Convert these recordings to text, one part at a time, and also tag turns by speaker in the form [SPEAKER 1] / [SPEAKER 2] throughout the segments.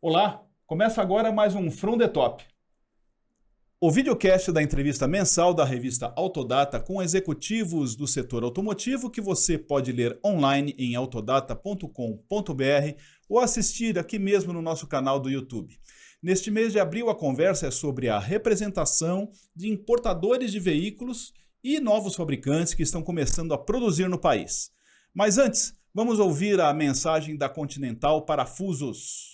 [SPEAKER 1] Olá, começa agora mais um From the Top. O videocast da entrevista mensal da revista Autodata com executivos do setor automotivo que você pode ler online em autodata.com.br ou assistir aqui mesmo no nosso canal do YouTube. Neste mês de abril, a conversa é sobre a representação de importadores de veículos e novos fabricantes que estão começando a produzir no país. Mas antes, vamos ouvir a mensagem da Continental Parafusos.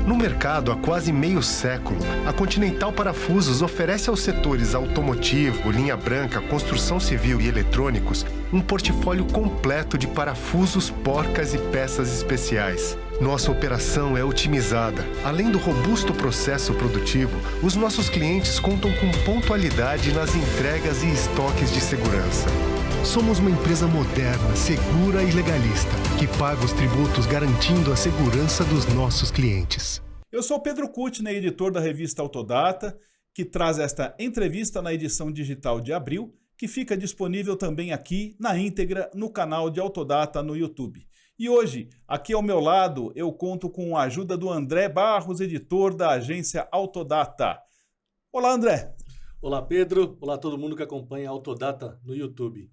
[SPEAKER 2] No mercado há quase meio século, a Continental Parafusos oferece aos setores automotivo, linha branca, construção civil e eletrônicos um portfólio completo de parafusos, porcas e peças especiais. Nossa operação é otimizada. Além do robusto processo produtivo, os nossos clientes contam com pontualidade nas entregas e estoques de segurança. Somos uma empresa moderna, segura e legalista, que paga os tributos garantindo a segurança dos nossos clientes.
[SPEAKER 1] Eu sou Pedro Kutner, editor da revista Autodata, que traz esta entrevista na edição digital de abril, que fica disponível também aqui na íntegra no canal de Autodata no YouTube. E hoje, aqui ao meu lado, eu conto com a ajuda do André Barros, editor da agência Autodata. Olá, André.
[SPEAKER 3] Olá, Pedro. Olá a todo mundo que acompanha a Autodata no YouTube.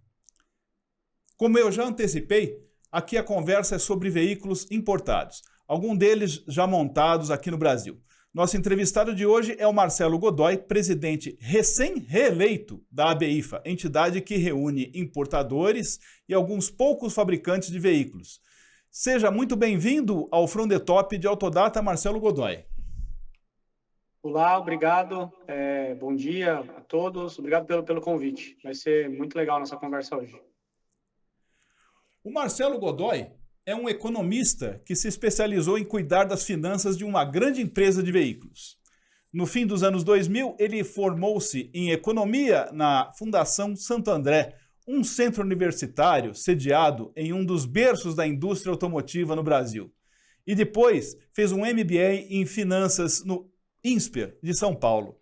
[SPEAKER 1] Como eu já antecipei, aqui a conversa é sobre veículos importados, alguns deles já montados aqui no Brasil. Nosso entrevistado de hoje é o Marcelo Godoy, presidente recém-reeleito da ABIFA, entidade que reúne importadores e alguns poucos fabricantes de veículos. Seja muito bem-vindo ao From the Top de Autodata, Marcelo Godoy.
[SPEAKER 4] Olá, obrigado. Bom dia a todos. Obrigado pelo convite. Vai ser muito legal a nossa conversa hoje.
[SPEAKER 1] O Marcelo Godoy é um economista que se especializou em cuidar das finanças de uma grande empresa de veículos. No fim dos anos 2000, ele formou-se em economia na Fundação Santo André, um centro universitário sediado em um dos berços da indústria automotiva no Brasil. E depois fez um MBA em finanças no INSPER de São Paulo.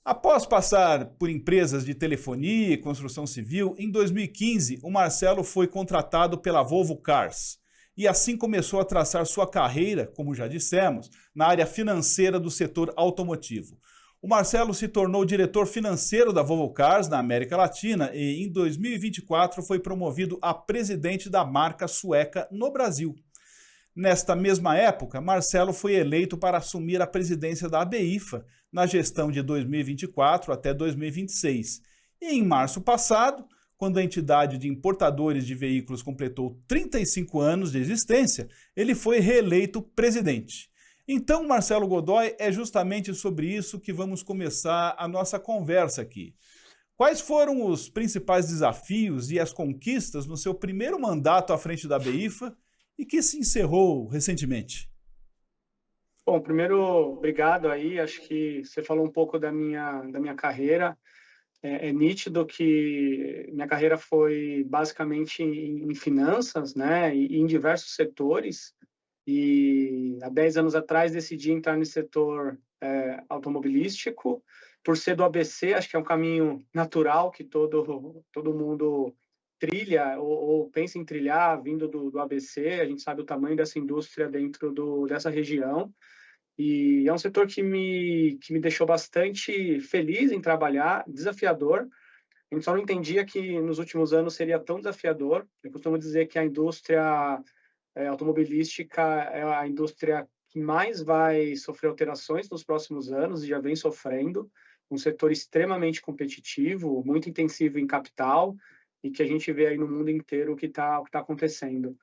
[SPEAKER 1] Após passar por empresas de telefonia e construção civil, em 2015 o Marcelo foi contratado pela Volvo Cars e assim começou a traçar sua carreira, como já dissemos, na área financeira do setor automotivo. O Marcelo se tornou diretor financeiro da Volvo Cars na América Latina e em 2024 foi promovido a presidente da marca sueca no Brasil. Nesta mesma época, Marcelo foi eleito para assumir a presidência da ABIFA na gestão de 2024 até 2026. E em março passado, quando a entidade de importadores de veículos completou 35 anos de existência, ele foi reeleito presidente. Então, Marcelo Godoy, é justamente sobre isso que vamos começar a nossa conversa aqui. Quais foram os principais desafios e as conquistas no seu primeiro mandato à frente da ABIFA e que se encerrou recentemente?
[SPEAKER 4] Bom, primeiro, obrigado aí. Acho que você falou um pouco da minha carreira. É nítido que minha carreira foi basicamente em finanças, né, e em diversos setores. E há 10 anos atrás decidi entrar no setor automobilístico. Por ser do ABC, acho que é um caminho natural que todo mundo trilha ou pensa em trilhar vindo do ABC. A gente sabe o tamanho dessa indústria dentro dessa região. E é um setor que me deixou bastante feliz em trabalhar, desafiador. A gente só não entendia que nos últimos anos seria tão desafiador. Eu costumo dizer que a indústria automobilística é a indústria que mais vai sofrer alterações nos próximos anos e já vem sofrendo. Um setor extremamente competitivo, muito intensivo em capital e que a gente vê aí no mundo inteiro o que tá acontecendo.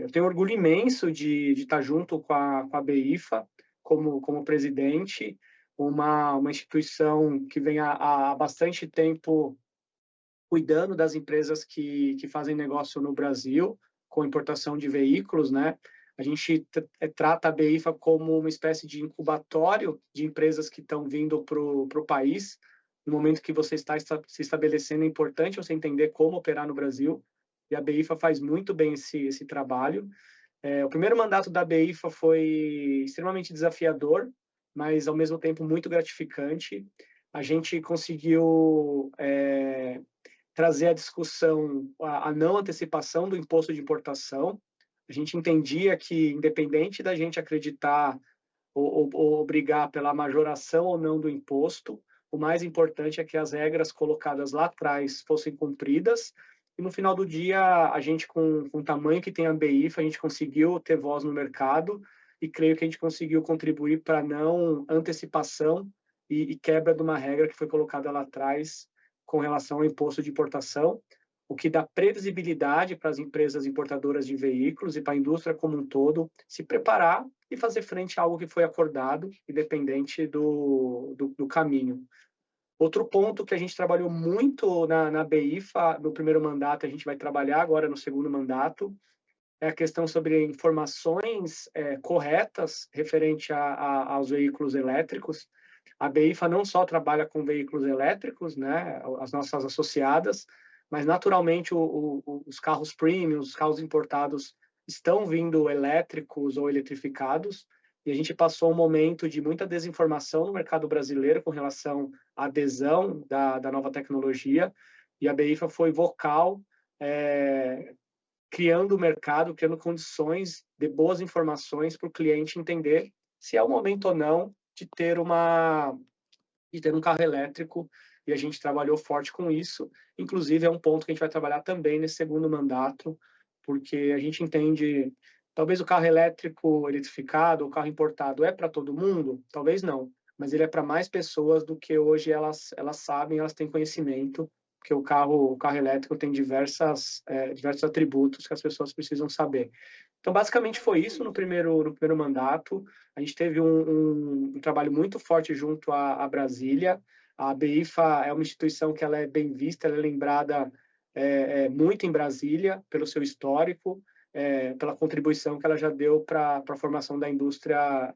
[SPEAKER 4] Eu tenho orgulho imenso de estar junto com a ABIFA como presidente, uma instituição que vem há bastante tempo cuidando das empresas que fazem negócio no Brasil com importação de veículos, né? A gente trata a ABIFA como uma espécie de incubatório de empresas que estão vindo para o país. No momento que você está se estabelecendo, é importante você entender como operar no Brasil. E a ABIFA faz muito bem esse trabalho. O primeiro mandato da ABIFA foi extremamente desafiador, mas ao mesmo tempo muito gratificante. A gente conseguiu trazer à discussão a não antecipação do imposto de importação. A gente entendia que, independente da gente acreditar ou brigar pela majoração ou não do imposto, o mais importante é que as regras colocadas lá atrás fossem cumpridas. E no final do dia, a gente, com o tamanho que tem a BIFA, a gente conseguiu ter voz no mercado e creio que a gente conseguiu contribuir para não antecipação e quebra de uma regra que foi colocada lá atrás com relação ao imposto de importação, o que dá previsibilidade para as empresas importadoras de veículos e para a indústria como um todo se preparar e fazer frente a algo que foi acordado, independente do caminho. Outro ponto que a gente trabalhou muito na BIFA, no primeiro mandato, a gente vai trabalhar agora no segundo mandato, é a questão sobre informações corretas referente aos veículos elétricos. A BIFA não só trabalha com veículos elétricos, né, as nossas associadas, mas naturalmente os carros premium, os carros importados estão vindo elétricos ou eletrificados, e a gente passou um momento de muita desinformação no mercado brasileiro com relação à adesão da nova tecnologia, e a BIFA foi vocal, criando o mercado, criando condições de boas informações para o cliente entender se é o momento ou não de ter um carro elétrico, e a gente trabalhou forte com isso. Inclusive, é um ponto que a gente vai trabalhar também nesse segundo mandato, porque a gente entende, talvez o carro elétrico eletrificado, o carro importado é para todo mundo? Talvez não, mas ele é para mais pessoas do que hoje elas sabem, elas têm conhecimento, porque o carro elétrico tem diversos atributos que as pessoas precisam saber. Então, basicamente, foi isso no primeiro mandato. A gente teve um trabalho muito forte junto à Brasília. A BIFA é uma instituição que ela é bem vista, ela é lembrada muito em Brasília, pelo seu histórico, pela contribuição que ela já deu para a formação da indústria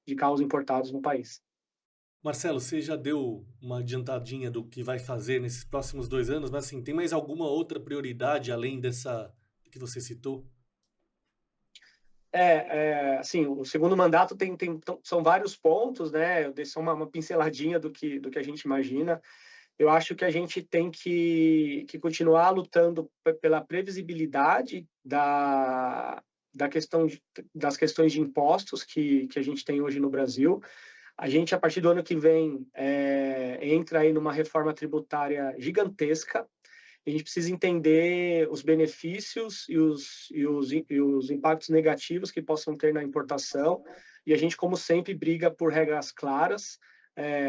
[SPEAKER 4] de carros importados no país.
[SPEAKER 3] Marcelo, você já deu uma adiantadinha do que vai fazer nesses próximos 2 anos, mas assim, tem mais alguma outra prioridade além dessa que você citou?
[SPEAKER 4] Assim, o segundo mandato são vários pontos, né? Eu dei só uma pinceladinha do que a gente imagina. Eu acho que a gente tem que continuar lutando pela previsibilidade das questões de impostos que a gente tem hoje no Brasil. A gente, a partir do ano que vem, entra aí numa reforma tributária gigantesca. A gente precisa entender os benefícios e os impactos negativos que possam ter na importação. E a gente, como sempre, briga por regras claras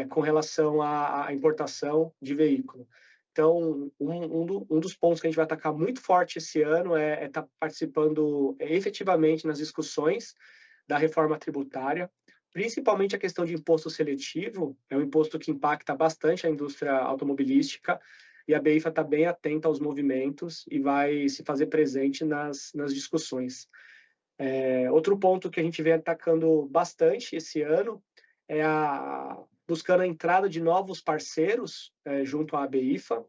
[SPEAKER 4] com relação à importação de veículo. Então, um dos pontos que a gente vai atacar muito forte esse ano é estar participando efetivamente nas discussões da reforma tributária, principalmente a questão de imposto seletivo. É um imposto que impacta bastante a indústria automobilística, e a BIFA está bem atenta aos movimentos e vai se fazer presente nas discussões. Outro ponto que a gente vem atacando bastante esse ano é buscando a entrada de novos parceiros junto à BIFA.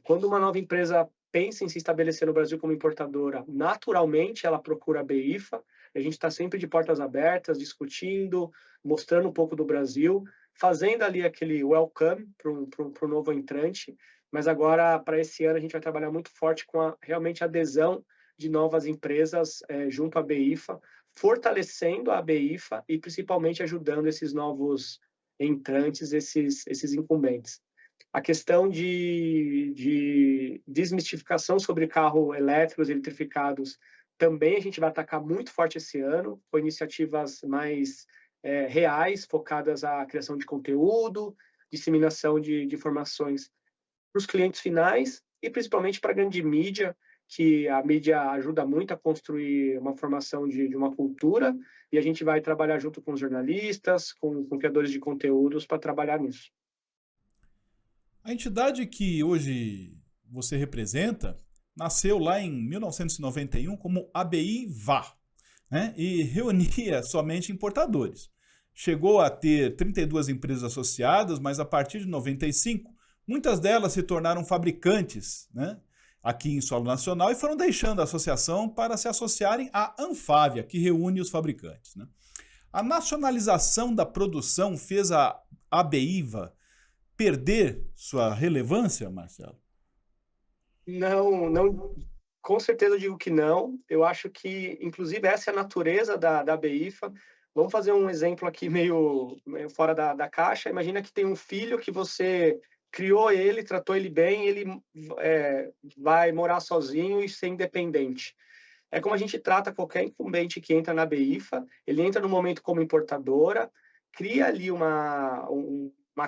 [SPEAKER 4] Quando uma nova empresa pensa em se estabelecer no Brasil como importadora, naturalmente ela procura a BIFA. A gente está sempre de portas abertas, discutindo, mostrando um pouco do Brasil, fazendo ali aquele welcome para um novo entrante, mas agora, para esse ano, a gente vai trabalhar muito forte com realmente a adesão de novas empresas junto à BIFA, fortalecendo a BIFA e principalmente ajudando esses novos entrantes, esses incumbentes. A questão de desmistificação sobre carros elétricos e eletrificados também a gente vai atacar muito forte esse ano, com iniciativas mais reais, focadas à criação de conteúdo, disseminação de informações para os clientes finais e principalmente para a grande mídia, que a mídia ajuda muito a construir uma formação de uma cultura, e a gente vai trabalhar junto com os jornalistas, com criadores de conteúdos para trabalhar nisso.
[SPEAKER 1] A entidade que hoje você representa nasceu lá em 1991 como ABI-VA, né? E reunia somente importadores. Chegou a ter 32 empresas associadas, mas a partir de 95, muitas delas se tornaram fabricantes, né, aqui em solo nacional, e foram deixando a associação para se associarem à Anfávia, que reúne os fabricantes, né? A nacionalização da produção fez a ABIVA perder sua relevância, Marcelo?
[SPEAKER 4] Não Com certeza eu digo que não. Eu acho que, inclusive, essa é a natureza da BIFA. Vamos fazer um exemplo aqui meio fora da caixa. Imagina que tem um filho que você criou ele, tratou ele bem, ele vai morar sozinho e ser independente. É como a gente trata qualquer incumbente que entra na BIFA. Ele entra no momento como importadora, cria ali uma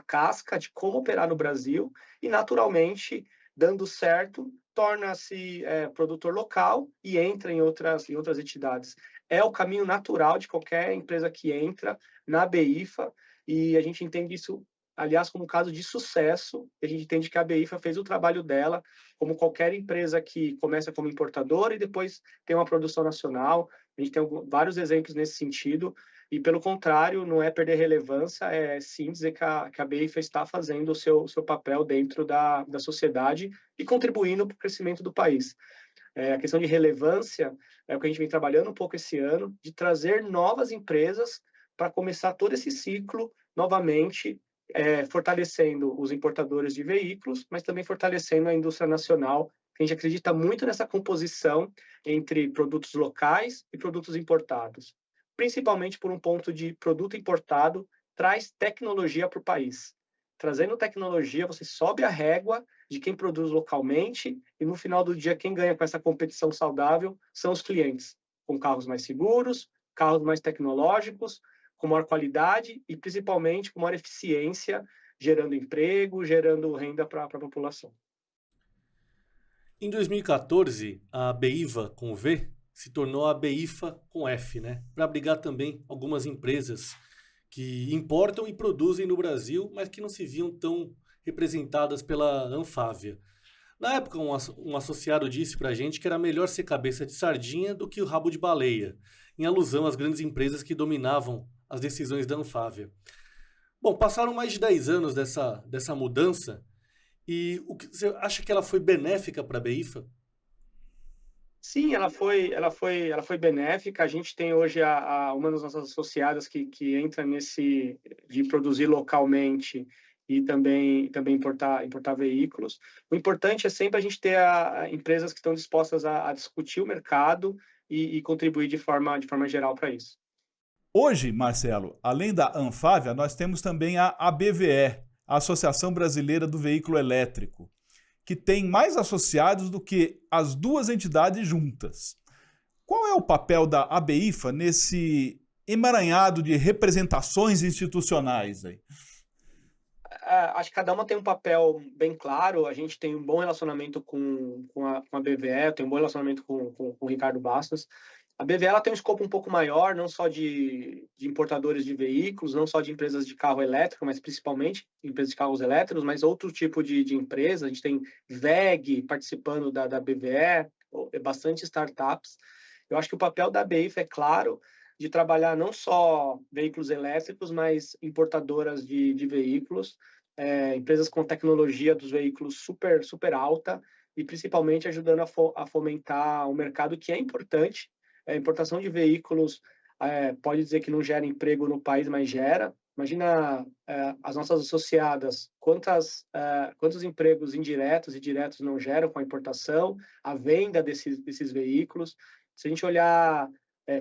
[SPEAKER 4] casca de como operar no Brasil e, naturalmente, dando certo, torna-se produtor local e entra em outras entidades. É o caminho natural de qualquer empresa que entra na BIFA e a gente entende isso, aliás, como um caso de sucesso. A gente entende que a BIFA fez o trabalho dela, como qualquer empresa que começa como importadora e depois tem uma produção nacional. A gente tem vários exemplos nesse sentido. E, pelo contrário, não é perder relevância, é sim dizer que a BIFA está fazendo o seu papel dentro da sociedade e contribuindo para o crescimento do país. A questão de relevância é o que a gente vem trabalhando um pouco esse ano, de trazer novas empresas para começar todo esse ciclo novamente, fortalecendo os importadores de veículos, mas também fortalecendo a indústria nacional. A gente acredita muito nessa composição entre produtos locais e produtos importados, principalmente por um ponto de produto importado traz tecnologia para o país. Trazendo tecnologia, você sobe a régua de quem produz localmente e, no final do dia, quem ganha com essa competição saudável são os clientes, com carros mais seguros, carros mais tecnológicos, com maior qualidade e, principalmente, com maior eficiência, gerando emprego, gerando renda para a população.
[SPEAKER 3] Em 2014, a BIVA, com V, se tornou a BIFA com F, né? Para abrigar também algumas empresas que importam e produzem no Brasil, mas que não se viam tão representadas pela Anfávia. Na época, um associado disse para a gente que era melhor ser cabeça de sardinha do que o rabo de baleia, em alusão às grandes empresas que dominavam as decisões da Anfávia. Bom, passaram mais de 10 anos dessa mudança, e você acha que ela foi benéfica para a BIFA?
[SPEAKER 4] Sim, ela foi benéfica. A gente tem hoje uma das nossas associadas que entra nesse de produzir localmente e também importar veículos. O importante é sempre a gente ter empresas que estão dispostas a discutir o mercado e contribuir de forma geral para isso.
[SPEAKER 1] Hoje, Marcelo, além da Anfávia, nós temos também a ABVE, a Associação Brasileira do Veículo Elétrico, que tem mais associados do que as duas entidades juntas. Qual é o papel da ABIFA nesse emaranhado de representações institucionais aí?
[SPEAKER 4] Acho que cada uma tem um papel bem claro. A gente tem um bom relacionamento com a BVE, tem um bom relacionamento com o Ricardo Bastos. A BVE ela tem um escopo um pouco maior, não só de importadores de veículos, não só de empresas de carro elétrico, mas principalmente empresas de carros elétricos, mas outro tipo de empresa. A gente tem WEG participando da BVE, bastante startups. Eu acho que o papel da BIFA é claro, de trabalhar não só veículos elétricos, mas importadoras de veículos, empresas com tecnologia dos veículos super alta e principalmente ajudando a fomentar um mercado que é importante. A importação de veículos pode dizer que não gera emprego no país, mas gera. Imagina as nossas associadas, quantos empregos indiretos e diretos não geram com a importação, a venda desses veículos. Se a gente olhar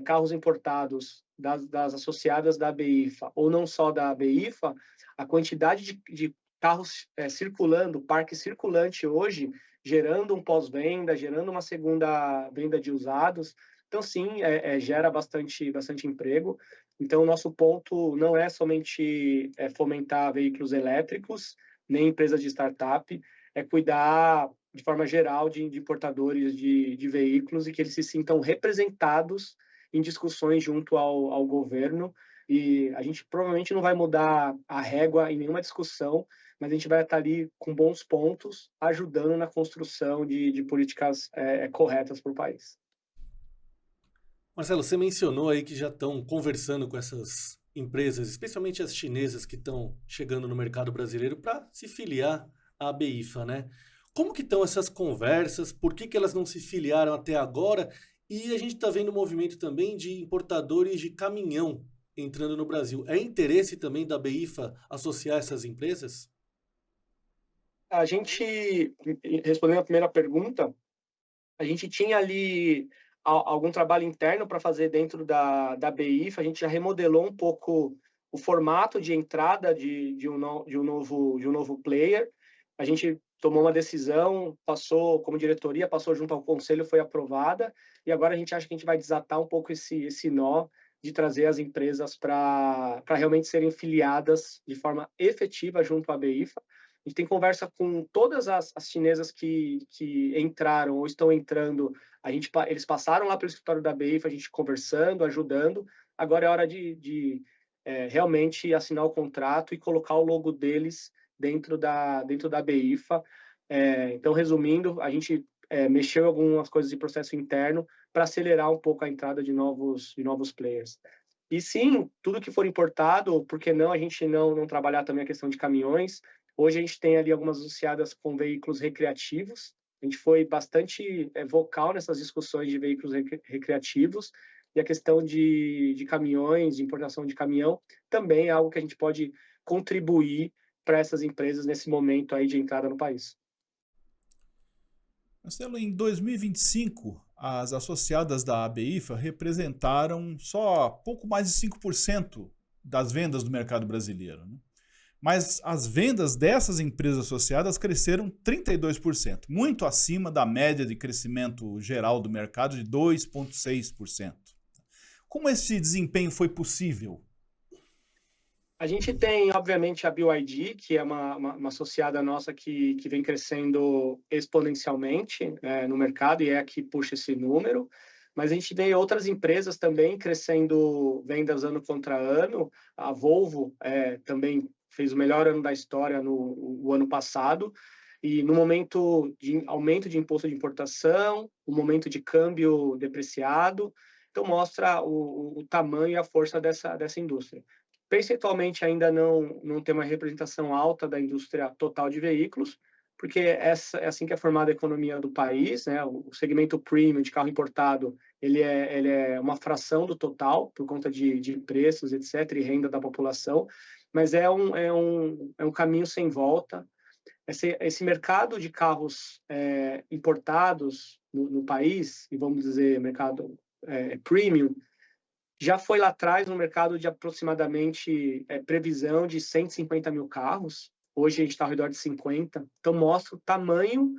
[SPEAKER 4] carros importados das associadas da BIFA, ou não só da BIFA, a quantidade de carros circulando, parque circulante hoje, gerando um pós-venda, gerando uma segunda venda de usados. Então, sim, gera bastante emprego. Então, o nosso ponto não é somente fomentar veículos elétricos, nem empresas de startup, é cuidar, de forma geral, de importadores de veículos e que eles se sintam representados em discussões junto ao governo. E a gente provavelmente não vai mudar a régua em nenhuma discussão, mas a gente vai estar ali com bons pontos, ajudando na construção de políticas corretas para o país.
[SPEAKER 3] Marcelo, você mencionou aí que já estão conversando com essas empresas, especialmente as chinesas que estão chegando no mercado brasileiro para se filiar à BIFA, né? Como que estão essas conversas? Por que elas não se filiaram até agora? E a gente está vendo um movimento também de importadores de caminhão entrando no Brasil. É interesse também da BIFA associar essas empresas?
[SPEAKER 4] A gente, respondendo a primeira pergunta, A gente tinha ali algum trabalho interno para fazer dentro da BIFA, a gente já remodelou um pouco o formato de entrada de um novo player. A gente tomou uma decisão, passou como diretoria, passou junto ao conselho, foi aprovada, e agora a gente acha que a gente vai desatar um pouco esse nó de trazer as empresas para realmente serem filiadas de forma efetiva junto à BIFA. A gente tem conversa com todas as chinesas que entraram ou estão entrando. Eles passaram lá pelo escritório da BIFA, a gente conversando, ajudando. Agora é hora de realmente assinar o contrato e colocar o logo deles dentro da BIFA. Então, resumindo, a gente mexeu em algumas coisas de processo interno para acelerar um pouco a entrada de novos players. E sim, tudo que for importado, por que não a gente não trabalhar também a questão de caminhões? Hoje a gente tem ali algumas associadas com veículos recreativos. A gente foi bastante vocal nessas discussões de veículos recreativos, e a questão de caminhões, de importação de caminhão, também é algo que a gente pode contribuir para essas empresas nesse momento aí de entrada no país.
[SPEAKER 1] Marcelo, em 2025, as associadas da BIFA representaram só pouco mais de 5% das vendas do mercado brasileiro, né? Mas as vendas dessas empresas associadas cresceram 32%, muito acima da média de crescimento geral do mercado de 2,6%. Como esse desempenho foi possível?
[SPEAKER 4] A gente tem, obviamente, a BYD, que é uma associada nossa que vem crescendo exponencialmente no mercado e é a que puxa esse número. Mas a gente vê outras empresas também crescendo vendas ano contra ano. A Volvo também fez o melhor ano da história no ano passado. E no momento de aumento de imposto de importação, o momento de câmbio depreciado, então mostra o tamanho e a força dessa indústria. Percentualmente ainda não tem uma representação alta da indústria total de veículos, porque é assim que é formada a economia do país, né? O segmento premium de carro importado, ele é uma fração do total, por conta de preços, etc., e renda da população, mas é um caminho sem volta. Esse mercado de carros importados no país, e vamos dizer mercado premium, já foi lá atrás no mercado de aproximadamente previsão de 150 mil carros. Hoje a gente está ao redor de 50. Então, mostra o tamanho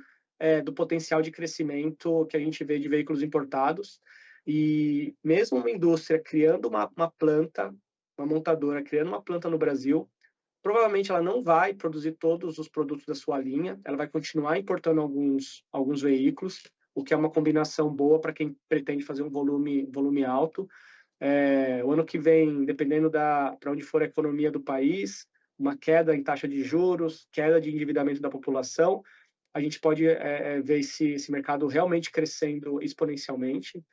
[SPEAKER 4] do potencial de crescimento que a gente vê de veículos importados. E mesmo uma indústria criando uma planta, uma montadora criando uma planta no Brasil, provavelmente ela não vai produzir todos os produtos da sua linha, ela vai continuar importando alguns veículos, o que é uma combinação boa para quem pretende fazer um volume alto. O ano que vem, dependendo para onde for a economia do país, uma queda em taxa de juros, queda de endividamento da população, a gente pode ver esse mercado realmente crescendo exponencialmente.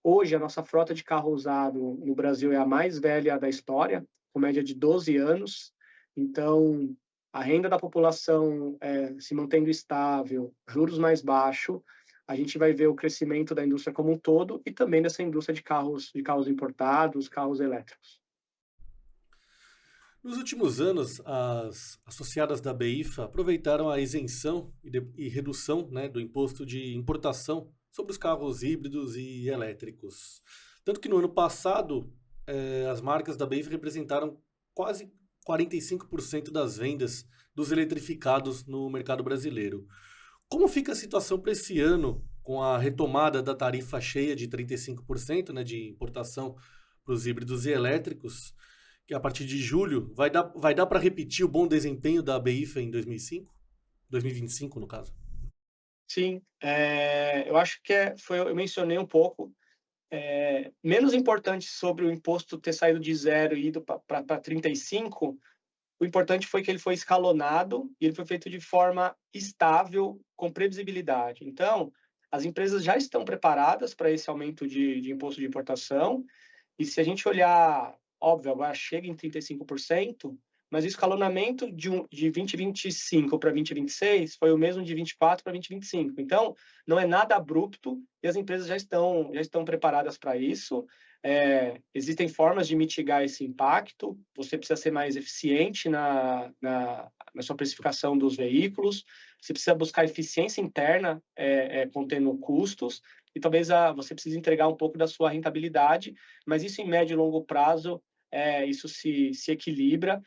[SPEAKER 4] Hoje, a nossa frota de carro usado no Brasil é a mais velha da história, com média de 12 anos. Então, a renda da população se mantendo estável, juros mais baixos, a gente vai ver o crescimento da indústria como um todo e também dessa indústria de carros importados, carros elétricos.
[SPEAKER 3] Nos últimos anos, as associadas da BIFA aproveitaram a isenção e redução, né, do imposto de importação sobre os carros híbridos e elétricos. Tanto que no ano passado, as marcas da BIFA representaram quase 45% das vendas dos eletrificados no mercado brasileiro. Como fica a situação para esse ano, com a retomada da tarifa cheia de 35%, né, de importação para os híbridos e elétricos, que a partir de julho vai dar para repetir o bom desempenho da BIFA em 2025, no caso?
[SPEAKER 4] Sim, eu acho que eu mencionei um pouco, menos importante sobre o imposto ter saído de 0 e ido para 35%, o importante foi que ele foi escalonado e ele foi feito de forma estável, com previsibilidade. Então, as empresas já estão preparadas para esse aumento de imposto de importação, e se a gente olhar, óbvio, agora chega em 35%, mas o escalonamento de 2025 para 2026 foi o mesmo de 24 para 2025. Então, não é nada abrupto e as empresas já estão preparadas para isso. Existem formas de mitigar esse impacto, você precisa ser mais eficiente na sua precificação dos veículos, você precisa buscar eficiência interna, contendo custos, e talvez você precise entregar um pouco da sua rentabilidade, mas isso em médio e longo prazo, isso se equilibra.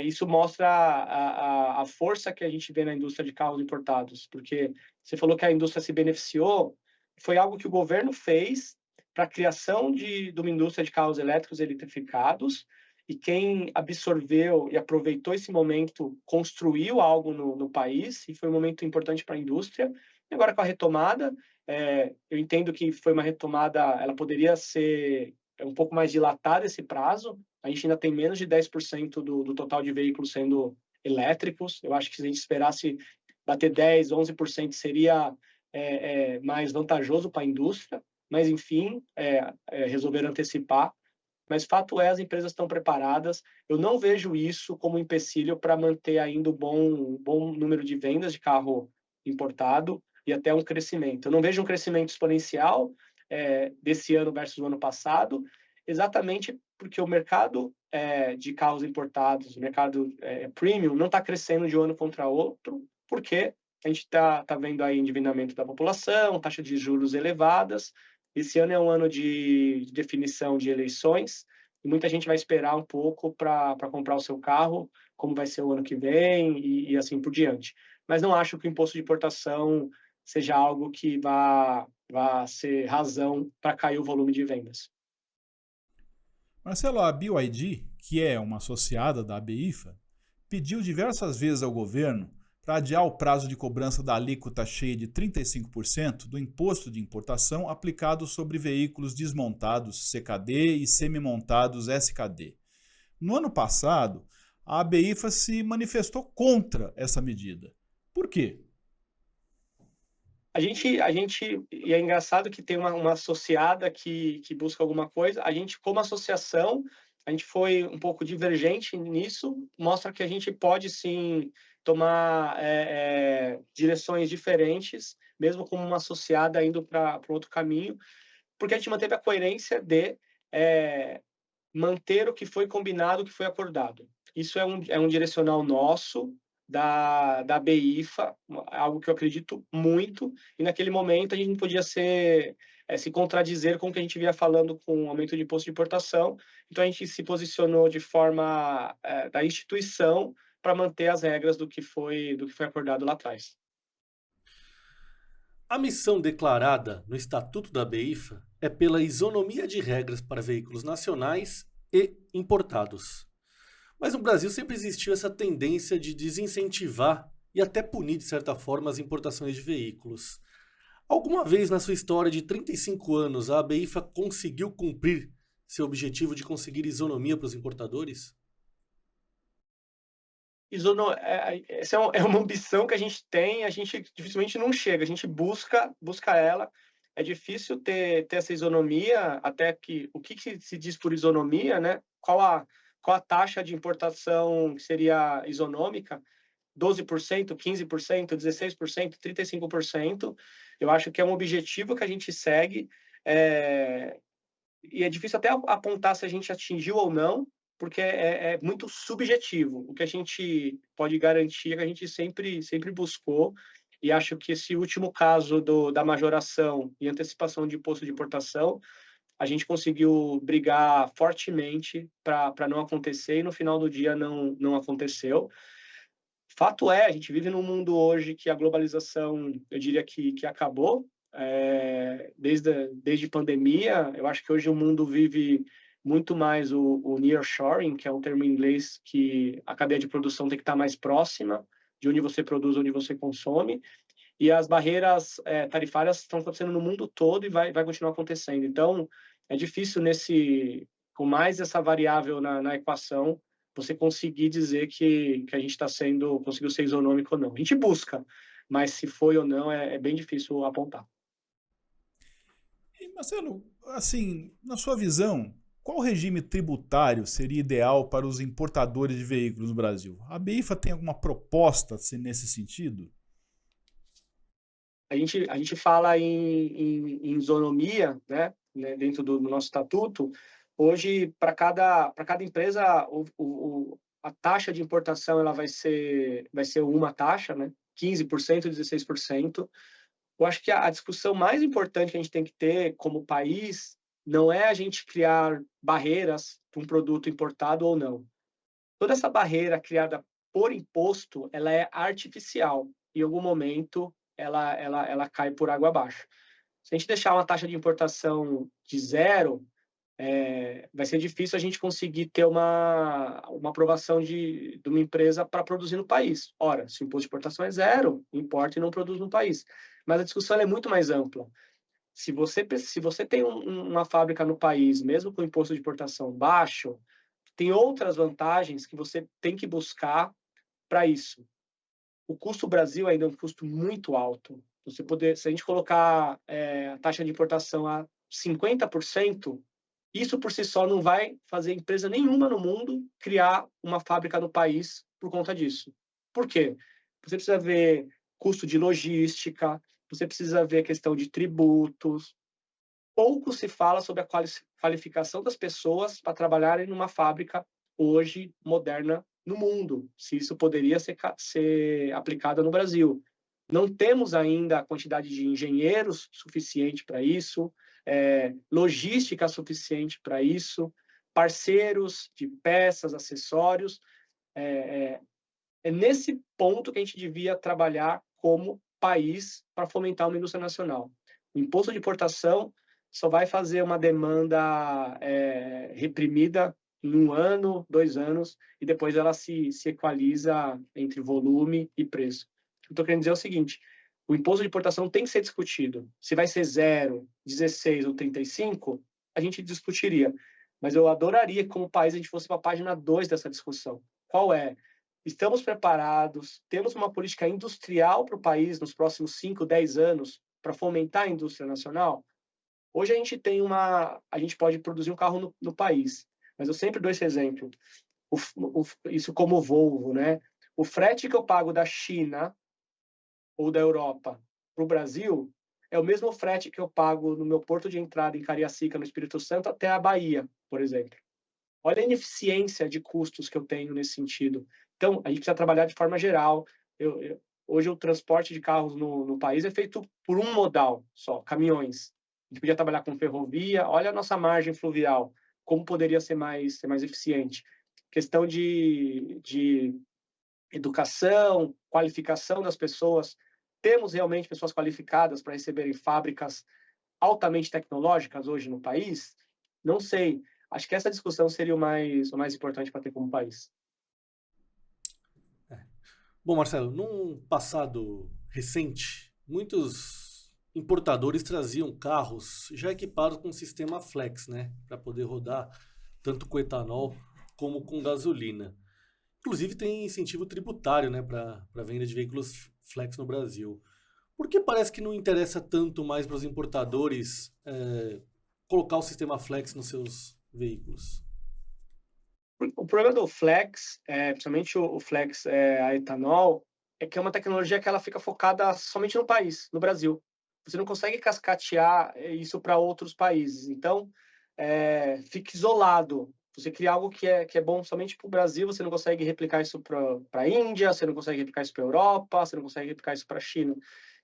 [SPEAKER 4] Isso mostra a força que a gente vê na indústria de carros importados, porque você falou que a indústria se beneficiou, foi algo que o governo fez para a criação de uma indústria de carros elétricos eletrificados, e quem absorveu e aproveitou esse momento construiu algo no país, e foi um momento importante para a indústria. E agora, com a retomada, eu entendo que foi uma retomada, ela poderia ser um pouco mais dilatada esse prazo, a gente ainda tem menos de 10% do total de veículos sendo elétricos. Eu acho que se a gente esperasse bater 10%, 11% seria mais vantajoso para a indústria, mas enfim, resolveram antecipar. Mas fato é, as empresas estão preparadas. Eu não vejo isso como um empecilho para manter ainda um bom número de vendas de carro importado e até um crescimento. Eu não vejo um crescimento exponencial desse ano versus o ano passado, exatamente porque o mercado de carros importados, o mercado premium, não está crescendo de um ano contra outro, porque a gente está vendo aí endividamento da população, taxa de juros elevadas. Esse ano é um ano de definição de eleições, e muita gente vai esperar um pouco para comprar o seu carro, como vai ser o ano que vem e assim por diante. Mas não acho que o imposto de importação seja algo que vá ser razão para cair o volume de vendas.
[SPEAKER 1] Marcelo, a BYD, que é uma associada da ABIFA, pediu diversas vezes ao governo para adiar o prazo de cobrança da alíquota cheia de 35% do imposto de importação aplicado sobre veículos desmontados CKD e semimontados SKD. No ano passado, a ABIFA se manifestou contra essa medida. Por quê?
[SPEAKER 4] A gente, e é engraçado que tem uma associada que busca alguma coisa. A gente, como associação, a gente foi um pouco divergente nisso, mostra que a gente pode sim tomar direções diferentes, mesmo como uma associada indo para outro caminho, porque a gente manteve a coerência de manter o que foi combinado, o que foi acordado. Isso é um direcional nosso, da BIFA, algo que eu acredito muito, e naquele momento a gente não podia se contradizer com o que a gente via falando com o aumento de imposto de importação, então a gente se posicionou de forma da instituição para manter as regras do que foi acordado lá atrás.
[SPEAKER 3] A missão declarada no Estatuto da BIFA é pela isonomia de regras para veículos nacionais e importados. Mas no Brasil sempre existiu essa tendência de desincentivar e até punir, de certa forma, as importações de veículos. Alguma vez na sua história de 35 anos, a ABIFA conseguiu cumprir seu objetivo de conseguir isonomia para os importadores?
[SPEAKER 4] Essa é uma ambição que a gente tem, a gente dificilmente não chega, a gente busca ela. É difícil ter essa isonomia, até que o que se diz por isonomia, né? Qual a taxa de importação que seria isonômica? 12%, 15%, 16%, 35%. Eu acho que é um objetivo que a gente segue, e é difícil até apontar se a gente atingiu ou não, porque é muito subjetivo. O que a gente pode garantir é que a gente sempre buscou, e acho que esse último caso da majoração e antecipação de imposto de importação, a gente conseguiu brigar fortemente para não acontecer, e no final do dia não aconteceu. Fato é, a gente vive num mundo hoje que a globalização, eu diria que acabou, desde pandemia. Eu acho que hoje o mundo vive muito mais o nearshoring, que é um termo em inglês que a cadeia de produção tem que estar mais próxima de onde você produz, onde você consome, e as barreiras tarifárias estão acontecendo no mundo todo e vai continuar acontecendo. Então, é difícil com mais essa variável na equação, você conseguir dizer que a gente conseguiu ser isonômico ou não. A gente busca, mas se foi ou não é bem difícil apontar.
[SPEAKER 1] E Marcelo, assim, na sua visão, qual regime tributário seria ideal para os importadores de veículos no Brasil? A BIFA tem alguma proposta nesse sentido?
[SPEAKER 4] A gente fala em isonomia, né, dentro do nosso estatuto. Hoje, para cada empresa, a taxa de importação ela vai ser uma taxa, né, 15%, 16%. Eu acho que a discussão mais importante que a gente tem que ter como país não é a gente criar barreiras para um produto importado ou não. Toda essa barreira criada por imposto, ela é artificial. Em algum momento, ela cai por água abaixo. Se a gente deixar uma taxa de importação de zero, vai ser difícil a gente conseguir ter uma aprovação de uma empresa para produzir no país. Ora, se o imposto de importação é zero, importa e não produz no país. Mas a discussão é muito mais ampla. Se você tem uma fábrica no país, mesmo com imposto de importação baixo, tem outras vantagens que você tem que buscar para isso. O custo Brasil ainda é um custo muito alto. Se a gente colocar a taxa de importação a 50%, isso por si só não vai fazer empresa nenhuma no mundo criar uma fábrica no país por conta disso. Por quê? Você precisa ver custo de logística, você precisa ver a questão de tributos. Pouco se fala sobre a qualificação das pessoas para trabalharem numa fábrica hoje moderna no mundo, se isso poderia ser aplicado no Brasil. Não temos ainda a quantidade de engenheiros suficiente para isso, logística suficiente para isso, parceiros de peças, acessórios. É nesse ponto que a gente devia trabalhar como país para fomentar uma indústria nacional. O imposto de importação só vai fazer uma demanda reprimida em 1 ano, 2 anos, e depois ela se equaliza entre volume e preço. O que eu estou querendo dizer é o seguinte: o imposto de importação tem que ser discutido. Se vai ser 0, 16 ou 35, a gente discutiria. Mas eu adoraria que, como país, a gente fosse para a página 2 dessa discussão. Qual é? Estamos preparados? Temos uma política industrial para o país nos próximos 5, 10 anos para fomentar a indústria nacional? Hoje a gente pode produzir um carro no país, mas eu sempre dou esse exemplo. Isso como Volvo, né? O frete que eu pago da China ou da Europa para o Brasil é o mesmo frete que eu pago no meu porto de entrada em Cariacica, no Espírito Santo, até a Bahia, por exemplo. Olha a ineficiência de custos que eu tenho nesse sentido. Então, a gente precisa trabalhar de forma geral. Hoje, o transporte de carros no país é feito por um modal só, caminhões. A gente podia trabalhar com ferrovia. Olha a nossa margem fluvial, como poderia ser mais eficiente. Questão de educação, qualificação das pessoas. Temos realmente pessoas qualificadas para receberem fábricas altamente tecnológicas hoje no país? Não sei. Acho que essa discussão seria o mais importante para ter como país.
[SPEAKER 3] Bom, Marcelo, num passado recente, muitos importadores traziam carros já equipados com o sistema Flex, né, para poder rodar tanto com etanol como com gasolina. Inclusive tem incentivo tributário, né, para a venda de veículos Flex no Brasil. Por que parece que não interessa tanto mais para os importadores colocar o sistema Flex nos seus veículos?
[SPEAKER 4] O problema do Flex, principalmente o Flex a etanol, é que é uma tecnologia que ela fica focada somente no país, no Brasil. Você não consegue cascatear isso para outros países. Então, fica isolado. Você cria algo que é bom somente para o Brasil, você não consegue replicar isso para a Índia, você não consegue replicar isso para a Europa, você não consegue replicar isso para a China.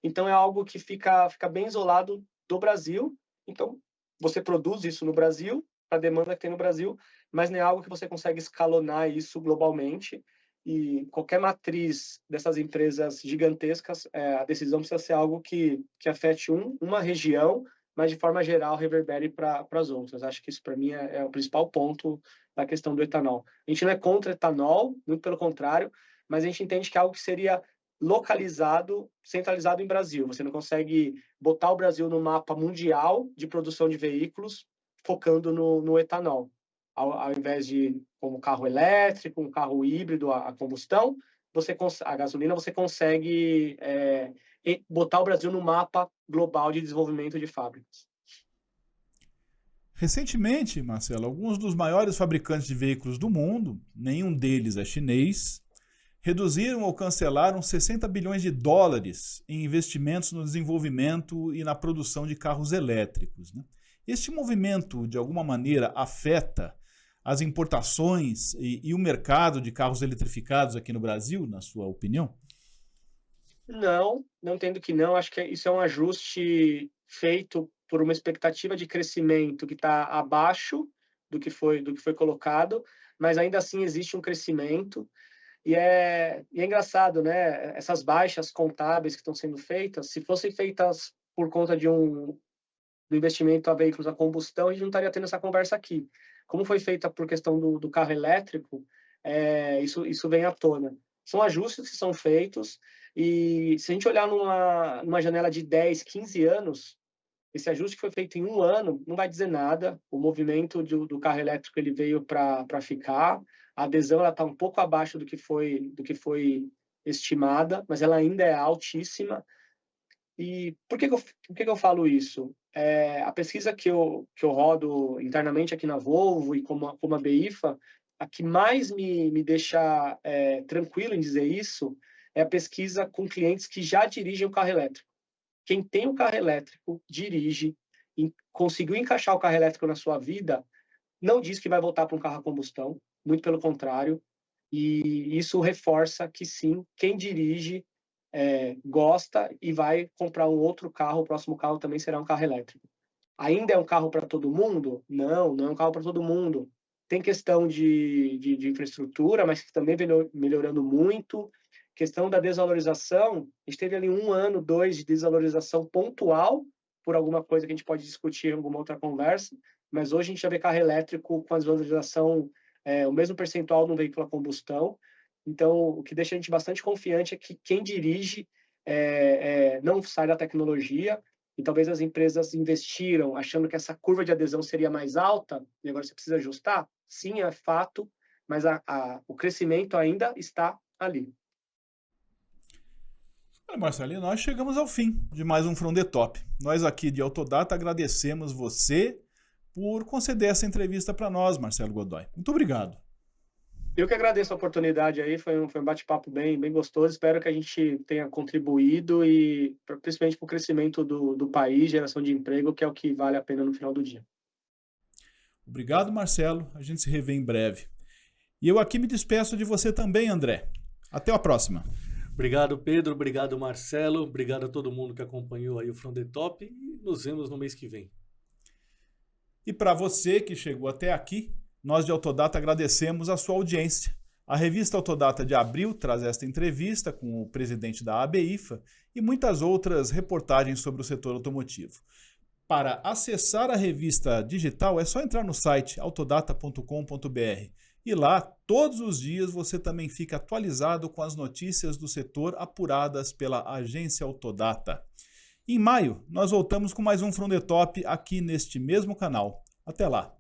[SPEAKER 4] Então, é algo que fica bem isolado do Brasil. Então, você produz isso no Brasil, para a demanda que tem no Brasil, mas não é algo que você consegue escalonar isso globalmente. E qualquer matriz dessas empresas gigantescas, a decisão precisa ser algo que afete uma região, mas de forma geral reverbere para as outras. Acho que isso, para mim, é o principal ponto da questão do etanol. A gente não é contra etanol, muito pelo contrário, mas a gente entende que é algo que seria localizado, centralizado em Brasil. Você não consegue botar o Brasil no mapa mundial de produção de veículos focando no etanol. Ao invés de como carro elétrico, um carro híbrido a combustão, a gasolina você consegue botar o Brasil no mapa global de desenvolvimento de fábricas.
[SPEAKER 1] Recentemente, Marcelo, alguns dos maiores fabricantes de veículos do mundo, nenhum deles é chinês, reduziram ou cancelaram 60 bilhões de dólares em investimentos no desenvolvimento e na produção de carros elétricos, né? Este movimento, de alguma maneira, afeta as importações e o mercado de carros eletrificados aqui no Brasil, na sua opinião?
[SPEAKER 4] Não, não entendo que não. Acho que isso é um ajuste feito por uma expectativa de crescimento que está abaixo do que foi colocado, mas ainda assim existe um crescimento. E é engraçado, né? Essas baixas contábeis que estão sendo feitas, se fossem feitas por conta do investimento a veículos a combustão, a gente não estaria tendo essa conversa aqui. Como foi feita por questão do carro elétrico, isso vem à tona. São ajustes que são feitos, e se a gente olhar numa janela de 10, 15 anos, esse ajuste que foi feito em um ano não vai dizer nada. O movimento do carro elétrico ele veio para ficar. A adesão está um pouco abaixo do que foi estimada, mas ela ainda é altíssima. E por que eu falo isso? A pesquisa que eu rodo internamente aqui na Volvo e como a BEIFA, a que mais me deixa tranquilo em dizer isso é a pesquisa com clientes que já dirigem o carro elétrico. Quem tem o carro elétrico, dirige, conseguiu encaixar o carro elétrico na sua vida, não diz que vai voltar para um carro a combustão, muito pelo contrário, e isso reforça que sim, quem dirige gosta e vai comprar um outro carro, o próximo carro também será um carro elétrico. Ainda é um carro para todo mundo? Não, não é um carro para todo mundo. Tem questão de infraestrutura, mas que também vem melhorando muito. Questão da desvalorização, a gente teve ali 1 ano, 2 de desvalorização pontual, por alguma coisa que a gente pode discutir em alguma outra conversa, mas hoje a gente já vê carro elétrico com a desvalorização, o mesmo percentual no veículo a combustão. Então, o que deixa a gente bastante confiante é que quem dirige não sai da tecnologia, e talvez as empresas investiram achando que essa curva de adesão seria mais alta, e agora você precisa ajustar. Sim, é fato, mas o crescimento ainda está ali.
[SPEAKER 1] Olha, Marcelo, nós chegamos ao fim de mais um From the Top. Nós aqui de Autodata agradecemos você por conceder essa entrevista para nós, Marcelo Godoy. Muito obrigado.
[SPEAKER 4] Eu que agradeço a oportunidade aí, foi um bate-papo bem gostoso. Espero que a gente tenha contribuído e principalmente para o crescimento do país, geração de emprego, que é o que vale a pena no final do dia.
[SPEAKER 1] Obrigado, Marcelo. A gente se revê em breve. E eu aqui me despeço de você também, André. Até a próxima.
[SPEAKER 3] Obrigado, Pedro. Obrigado, Marcelo. Obrigado a todo mundo que acompanhou aí o From the Top e nos vemos no mês que vem.
[SPEAKER 1] E para você que chegou até aqui, nós de Autodata agradecemos a sua audiência. A revista Autodata de abril traz esta entrevista com o presidente da ABIFA e muitas outras reportagens sobre o setor automotivo. Para acessar a revista digital é só entrar no site autodata.com.br e lá, todos os dias, você também fica atualizado com as notícias do setor apuradas pela agência Autodata. Em maio, nós voltamos com mais um From the Top aqui neste mesmo canal. Até lá!